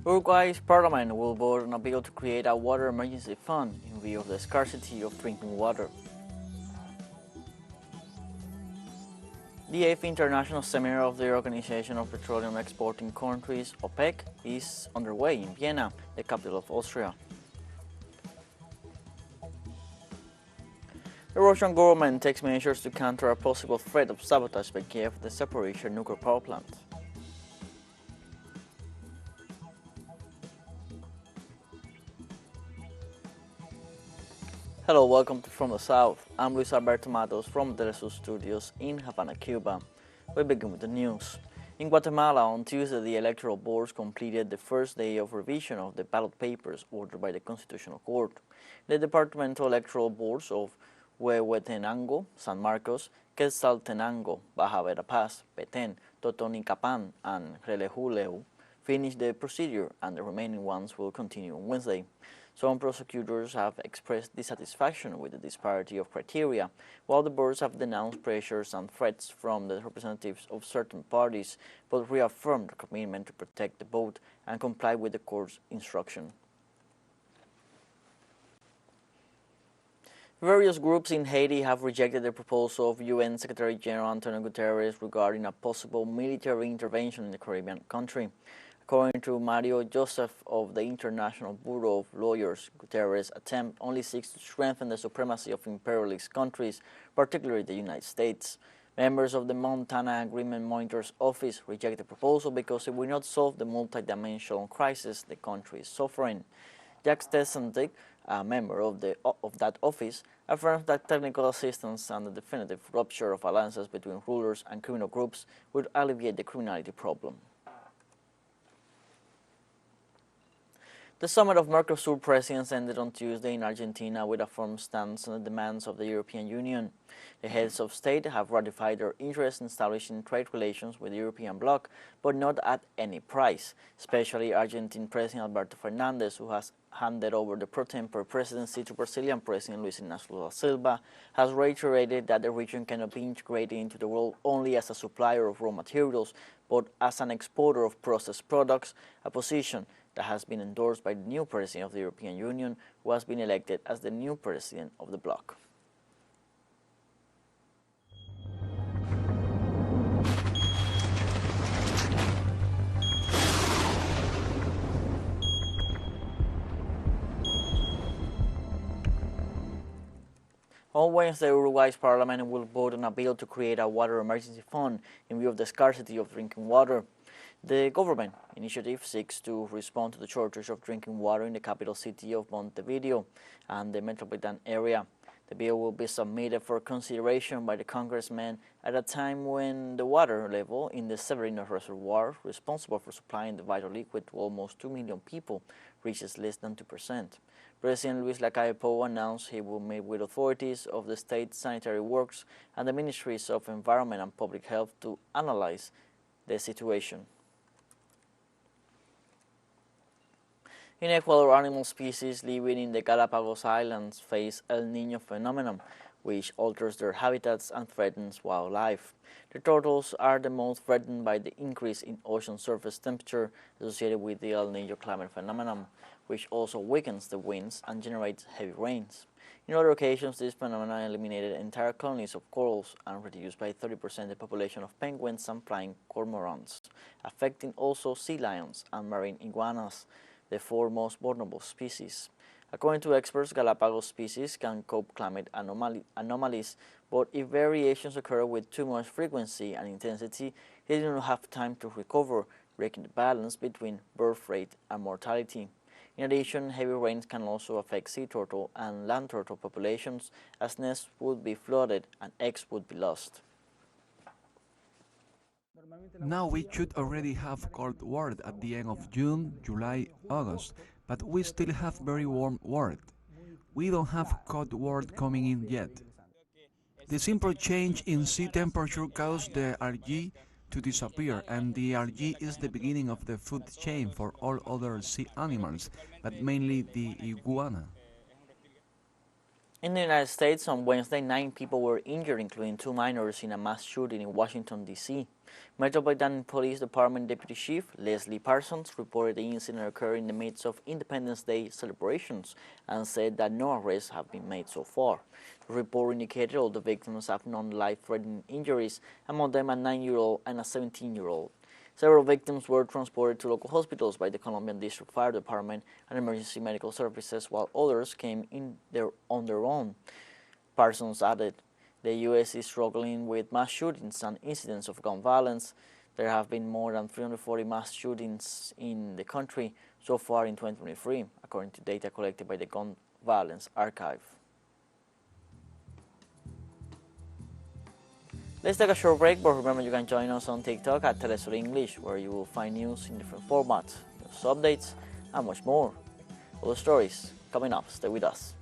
Uruguay's Parliament will vote on a bill to create a water emergency fund in view of the scarcity of drinking water. The 8th International Seminar of the Organization of Petroleum Exporting Countries, OPEC, is underway in Vienna, the capital of Austria. The Russian government takes measures to counter a possible threat of sabotage by Kiev, the Zaporizhzhia nuclear power plant. Hello, welcome to From the South. I'm Luis Alberto Matos from teleSUR studios in Havana, Cuba. We begin with the news. In Guatemala, on Tuesday, the electoral boards completed the first day of revision of the ballot papers ordered by the Constitutional Court. The departmental electoral boards of Huehuetenango, San Marcos, Quetzaltenango, Baja Verapaz, Petén, Totonicapán, and Relejuleu finished the procedure, and the remaining ones will continue on Wednesday. Some prosecutors have expressed dissatisfaction with the disparity of criteria, while the boards have denounced pressures and threats from the representatives of certain parties, but reaffirmed their commitment to protect the vote and comply with the court's instruction. Various groups in Haiti have rejected the proposal of UN Secretary General Antonio Guterres regarding a possible military intervention in the Caribbean country. According to Mario Joseph of the International Bureau of Lawyers, Guterres' attempt only seeks to strengthen the supremacy of imperialist countries, particularly the United States. Members of the Montana Agreement Monitor's Office reject the proposal because it will not solve the multidimensional crisis the country is suffering. Jacques Tessentic, a member of that office, affirms that technical assistance and the definitive rupture of alliances between rulers and criminal groups would alleviate the criminality problem. The summit of Mercosur presidents ended on Tuesday in Argentina with a firm stance on the demands of the European Union. The heads of state have ratified their interest in establishing trade relations with the European bloc, but not at any price. Especially Argentine President Alberto Fernandez, who has handed over the pro tempore presidency to Brazilian President Luis Inácio Lula da Silva, has reiterated that the region cannot be integrated into the world only as a supplier of raw materials, but as an exporter of processed products, a position that has been endorsed by the new president of the European Union, who has been elected as the new president of the bloc. On Wednesday, Uruguay's Parliament will vote on a bill to create a water emergency fund in view of the scarcity of drinking water. The government initiative seeks to respond to the shortage of drinking water in the capital city of Montevideo and the metropolitan area. The bill will be submitted for consideration by the congressmen at a time when the water level in the Severino Reservoir, responsible for supplying the vital liquid to almost 2 million people, reaches less than 2%. President Luis Lacalle Pou announced he will meet with authorities of the state sanitary works and the ministries of environment and public health to analyze the situation. In Ecuador, animal species living in the Galapagos Islands face El Niño phenomenon, which alters their habitats and threatens wildlife. The turtles are the most threatened by the increase in ocean surface temperature associated with the El Niño climate phenomenon, which also weakens the winds and generates heavy rains. In other occasions, this phenomenon eliminated entire colonies of corals and reduced by 30% the population of penguins and flying cormorants, affecting also sea lions and marine iguanas, the 4 most vulnerable species. According to experts, Galapagos species can cope climate anomalies, but if variations occur with too much frequency and intensity, they do not have time to recover, breaking the balance between birth rate and mortality. In addition, heavy rains can also affect sea turtle and land turtle populations, as nests would be flooded and eggs would be lost. Now we should already have cold water at the end of June, July, August, but we still have very warm water. We don't have cold water coming in yet. The simple change in sea temperature caused the algae to disappear, and the algae is the beginning of the food chain for all other sea animals, but mainly the iguana. In the United States, on Wednesday, 9 people were injured, including 2 minors, in a mass shooting in Washington, D.C. Metropolitan Police Department Deputy Chief Leslie Parsons reported the incident occurred in the midst of Independence Day celebrations and said that no arrests have been made so far. The report indicated all the victims have non-life-threatening injuries, among them a 9-year-old and a 17-year-old. Several victims were transported to local hospitals by the Colombian District Fire Department and Emergency Medical Services, while others came in there on their own. Parsons added, the U.S. is struggling with mass shootings and incidents of gun violence. There have been more than 340 mass shootings in the country so far in 2023, according to data collected by the Gun Violence Archive. Let's take a short break, but remember you can join us on TikTok at teleSUR English, where you will find news in different formats, news updates, and much more. All the stories coming up. Stay with us.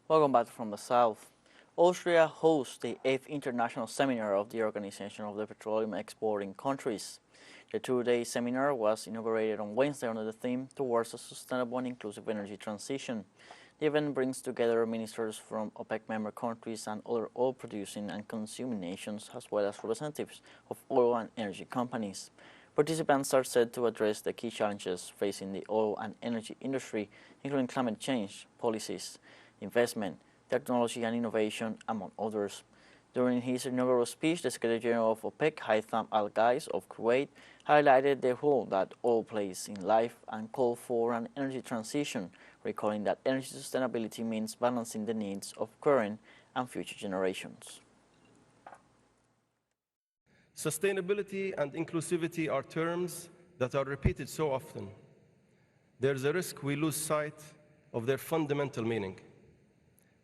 Welcome back from the south. Austria hosts the 8th International Seminar of the Organization of the Petroleum Exporting Countries. The 2-day seminar was inaugurated on Wednesday under the theme Towards a Sustainable and Inclusive Energy Transition. The event brings together ministers from OPEC member countries and other oil-producing and consuming nations, as well as representatives of oil and energy companies. Participants are set to address the key challenges facing the oil and energy industry, including climate change, policies, investment, technology and innovation, among others. During his inaugural speech, the Secretary General of OPEC, Haitham Al-Ghais of Kuwait, highlighted the role that oil plays in life and called for an energy transition, recalling that energy sustainability means balancing the needs of current and future generations. Sustainability and inclusivity are terms that are repeated so often. There's a risk we lose sight of their fundamental meaning.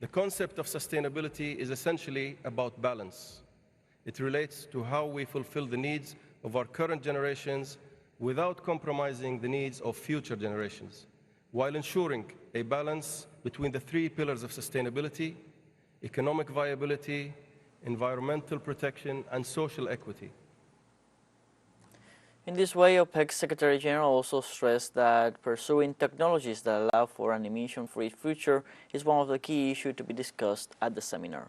The concept of sustainability is essentially about balance. It relates to how we fulfill the needs of our current generations without compromising the needs of future generations, while ensuring a balance between the 3 pillars of sustainability: economic viability, environmental protection, and social equity. In this way, OPEC's Secretary General also stressed that pursuing technologies that allow for an emission-free future is one of the key issues to be discussed at the seminar.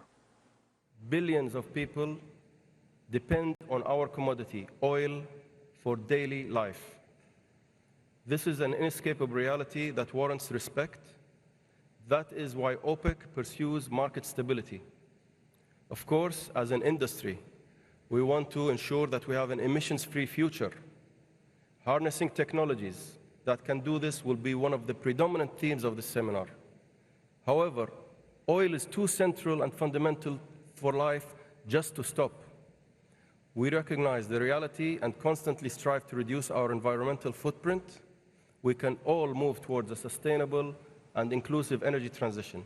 Billions of people depend on our commodity, oil, for daily life. This is an inescapable reality that warrants respect. That is why OPEC pursues market stability. Of course, as an industry, we want to ensure that we have an emissions-free future. Harnessing technologies that can do this will be one of the predominant themes of this seminar. However, oil is too central and fundamental for life just to stop. We recognize the reality and constantly strive to reduce our environmental footprint. We can all move towards a sustainable and inclusive energy transition.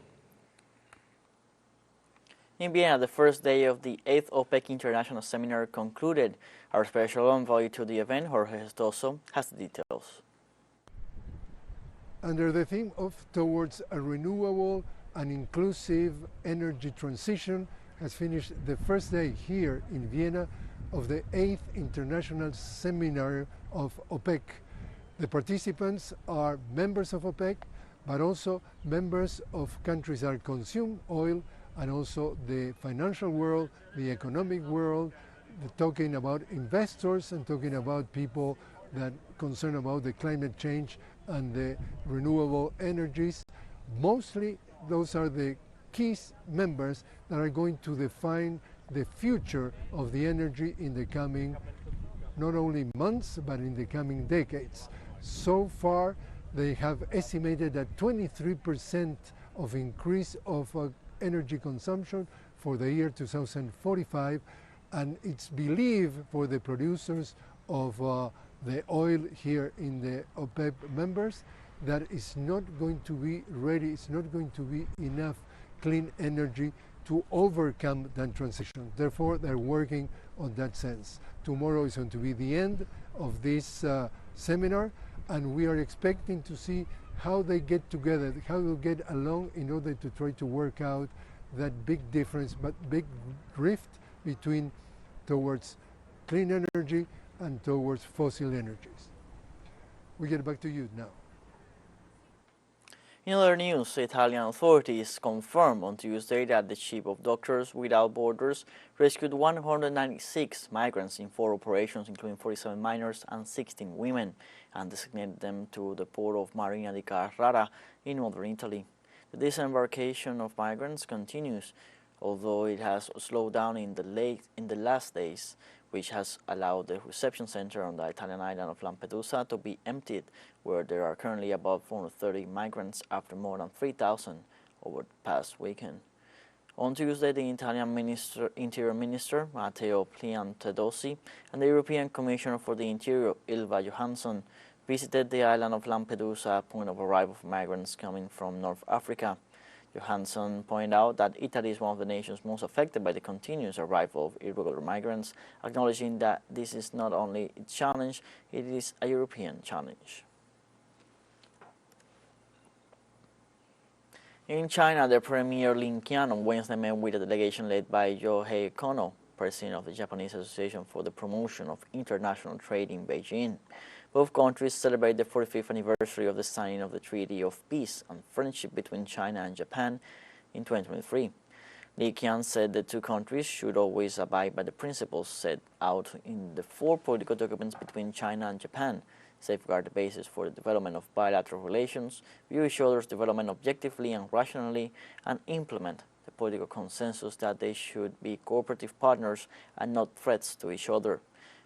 In Vienna, the first day of the 8th OPEC International Seminar concluded. Our special envoy to the event, Jorge Gestoso, has the details. Under the theme of Towards a Renewable and Inclusive Energy Transition, has finished the first day here in Vienna of the 8th International Seminar of OPEC. The participants are members of OPEC, but also members of countries that consume oil, and also the financial world, the economic world, talking about investors and talking about people that concern about the climate change and the renewable energies. Mostly those are the key members that are going to define the future of the energy in the coming not only months but in the coming decades. So far they have estimated that 23% of increase of energy consumption for the year 2045, and it's believed for the producers of the oil here in the OPEC members that it's not going to be ready, it's not going to be enough clean energy to overcome that transition. Therefore, they're working on that sense. Tomorrow is going to be the end of this seminar, and we are expecting to see how they get together, how they get along in order to try to work out that big difference, but big rift between towards clean energy and towards fossil energies. We get back to you now. In other news, Italian authorities confirmed on Tuesday that the ship of Doctors Without Borders rescued 196 migrants in 4 operations, including 47 minors and 16 women, and designated them to the port of Marina di Carrara in northern Italy. The disembarkation of migrants continues, although it has slowed down in the last days, which has allowed the reception center on the Italian island of Lampedusa to be emptied, where there are currently about 430 migrants after more than 3,000 over the past weekend. On Tuesday, the Italian Interior Minister, Matteo Piantedosi, and the European Commissioner for the Interior, Ylva Johansson, visited the island of Lampedusa, point of arrival for migrants coming from North Africa. Johansson pointed out that Italy is one of the nations most affected by the continuous arrival of irregular migrants, acknowledging that this is not only a challenge, it is a European challenge. In China, the Premier Lin Qian on Wednesday met with a delegation led by Yohei Kono, president of the Japanese Association for the Promotion of International Trade in Beijing. Both countries celebrate the 45th anniversary of the signing of the Treaty of Peace and Friendship between China and Japan in 2023. Li Qian said the two countries should always abide by the principles set out in the 4 political documents between China and Japan, safeguard the basis for the development of bilateral relations, view each other's development objectively and rationally, and implement the political consensus that they should be cooperative partners and not threats to each other.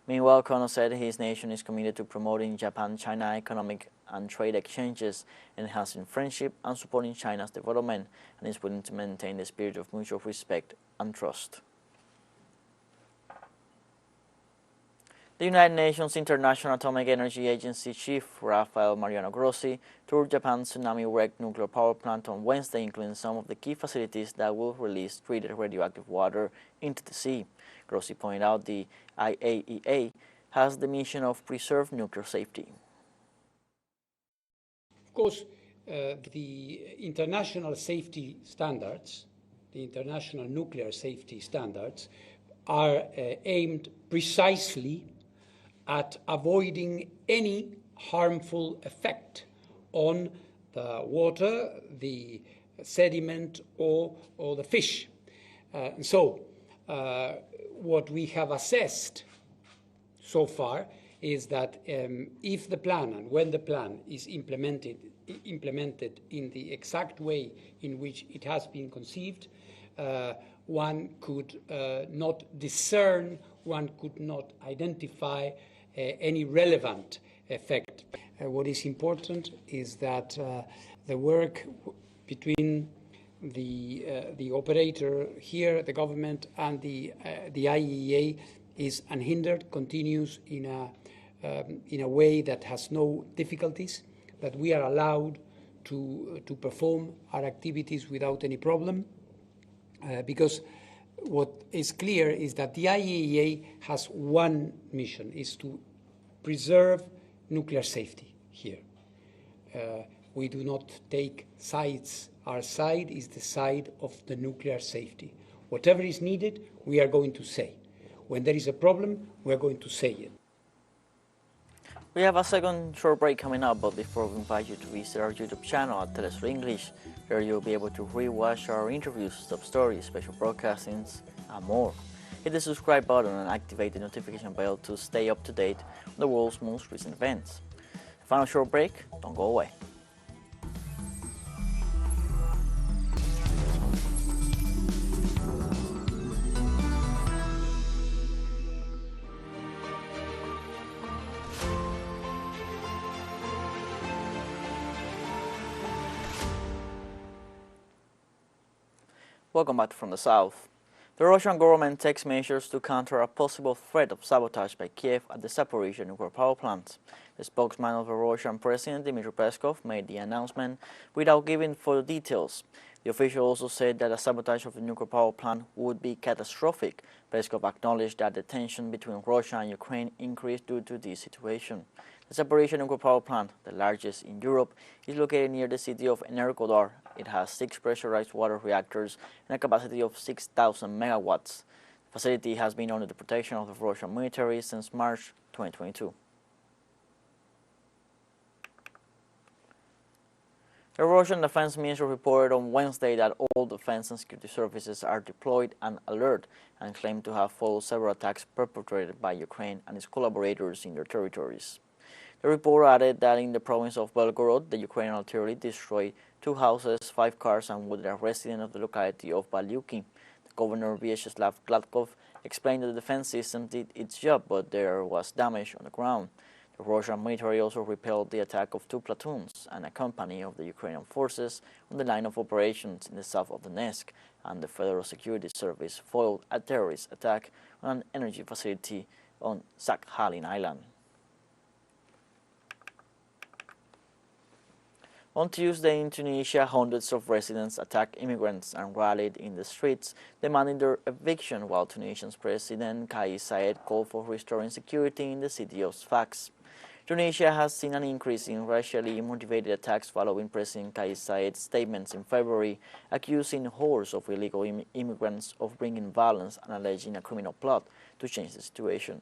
Meanwhile, Kono said his nation is committed to promoting Japan-China economic and trade exchanges, enhancing friendship and supporting China's development, and is willing to maintain the spirit of mutual respect and trust. The United Nations International Atomic Energy Agency Chief Rafael Mariano Grossi toured Japan's tsunami-wrecked nuclear power plant on Wednesday, including some of the key facilities that will release treated radioactive water into the sea. Grossi pointed out the IAEA has the mission of preserve nuclear safety. Of course, the international safety standards, the international nuclear safety standards, are aimed precisely at avoiding any harmful effect on the water, the sediment, or the fish. What we have assessed so far is that if the plan and when the plan is implemented in the exact way in which it has been conceived, one could not discern, one could not identify any relevant effect. What is important is that the work between the operator here, the government, and the IAEA is unhindered, continues in a way that has no difficulties, that we are allowed to perform our activities without any problem, because what is clear is that the IAEA has one mission, is to preserve nuclear safety here. We do not take sides. Our side is the side of the nuclear safety. Whatever is needed, we are going to say. When there is a problem, we are going to say it. We have a second short break coming up, but before we invite you to visit our YouTube channel at teleSUR English, where you'll be able to re-watch our interviews, top stories, special broadcastings, and more. Hit the subscribe button and activate the notification bell to stay up to date on the world's most recent events. Final short break, don't go away. Welcome back from the south. The Russian government takes measures to counter a possible threat of sabotage by Kiev at the Zaporizhzhia nuclear power plant. The spokesman of the Russian President, Dmitry Peskov, made the announcement without giving further details. The official also said that a sabotage of the nuclear power plant would be catastrophic. Peskov acknowledged that the tension between Russia and Ukraine increased due to this situation. The Zaporizhzhia nuclear power plant, the largest in Europe, is located near the city of Energodar. It has 6 pressurized water reactors and a capacity of 6,000 megawatts. The facility has been under the protection of the Russian military since March 2022. The Russian Defense Ministry reported on Wednesday that all defense and security services are deployed and alert, and claimed to have followed several attacks perpetrated by Ukraine and its collaborators in their territories. The report added that in the province of Belgorod, the Ukrainian artillery destroyed 2 houses, 5 cars, and wounded a resident of the locality of Balyuki. The governor Vyacheslav Gladkov explained that the defense system did its job, but there was damage on the ground. The Russian military also repelled the attack of 2 platoons and a company of the Ukrainian forces on the line of operations in the south of Donetsk, and the Federal Security Service foiled a terrorist attack on an energy facility on Sakhalin Island. On Tuesday in Tunisia, hundreds of residents attacked immigrants and rallied in the streets, demanding their eviction, while Tunisian President Kais Saied called for restoring security in the city of Sfax. Tunisia has seen an increase in racially motivated attacks following President Kais Saied's statements in February, accusing hordes of illegal immigrants of bringing violence and alleging a criminal plot to change the situation.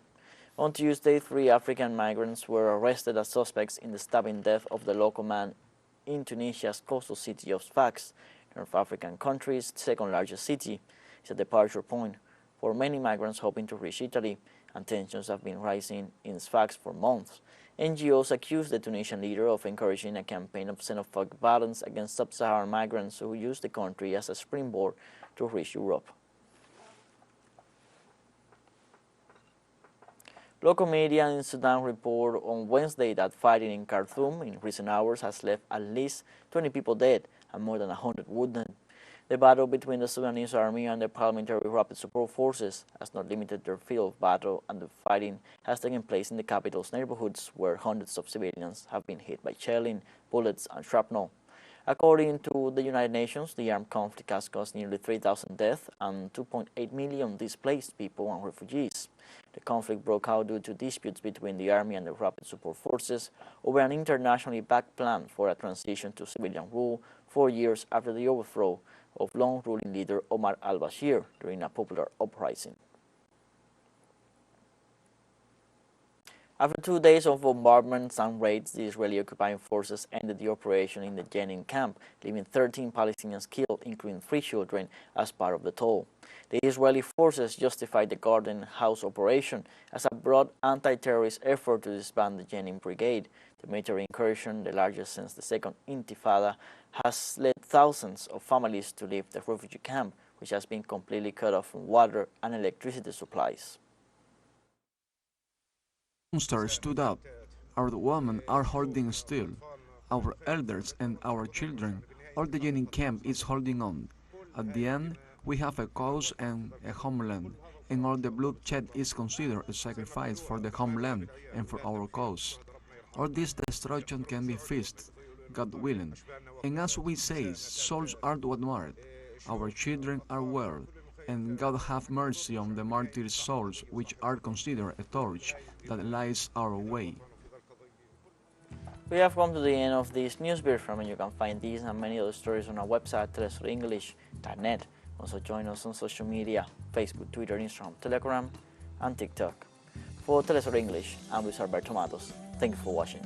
On Tuesday, 3 African migrants were arrested as suspects in the stabbing death of the local man in Tunisia's coastal city of Sfax, North African country's second largest city. It's a departure point for many migrants hoping to reach Italy, and tensions have been rising in Sfax for months. NGOs accuse the Tunisian leader of encouraging a campaign of xenophobic violence against sub-Saharan migrants who use the country as a springboard to reach Europe. Local media in Sudan report on Wednesday that fighting in Khartoum in recent hours has left at least 20 people dead and more than 100 wounded. The battle between the Sudanese army and the paramilitary rapid support forces has not limited their field of battle, and the fighting has taken place in the capital's neighborhoods, where hundreds of civilians have been hit by shelling, bullets, and shrapnel. According to the United Nations, the armed conflict has caused nearly 3,000 deaths and 2.8 million displaced people and refugees. The conflict broke out due to disputes between the army and the rapid support forces over an internationally backed plan for a transition to civilian rule 4 years after the overthrow of long-ruling leader Omar al-Bashir during a popular uprising. After 2 days of bombardments and raids, the Israeli occupying forces ended the operation in the Jenin camp, leaving 13 Palestinians killed, including 3 children, as part of the toll. The Israeli forces justified the Garden House operation as a broad anti-terrorist effort to disband the Jenin Brigade. The military incursion, the largest since the Second Intifada, has led thousands of families to leave the refugee camp, which has been completely cut off from water and electricity supplies. Monsters stood up. Our women are holding still. Our elders and our children, all the Jenin camp is holding on. At the end, we have a cause and a homeland, and all the bloodshed is considered a sacrifice for the homeland and for our cause. All this destruction can be fixed, God willing, and as we say, souls are what matter. Our children are well, and God have mercy on the martyrs' souls, which are considered a torch that lights our way. We have come to the end of this news briefing, and you can find these and many other stories on our website, telesurenglish.net. Also join us on social media, Facebook, Twitter, Instagram, Telegram, and TikTok. For TeleSUR English, I'm Luis Alberto Matos. Thank you for watching.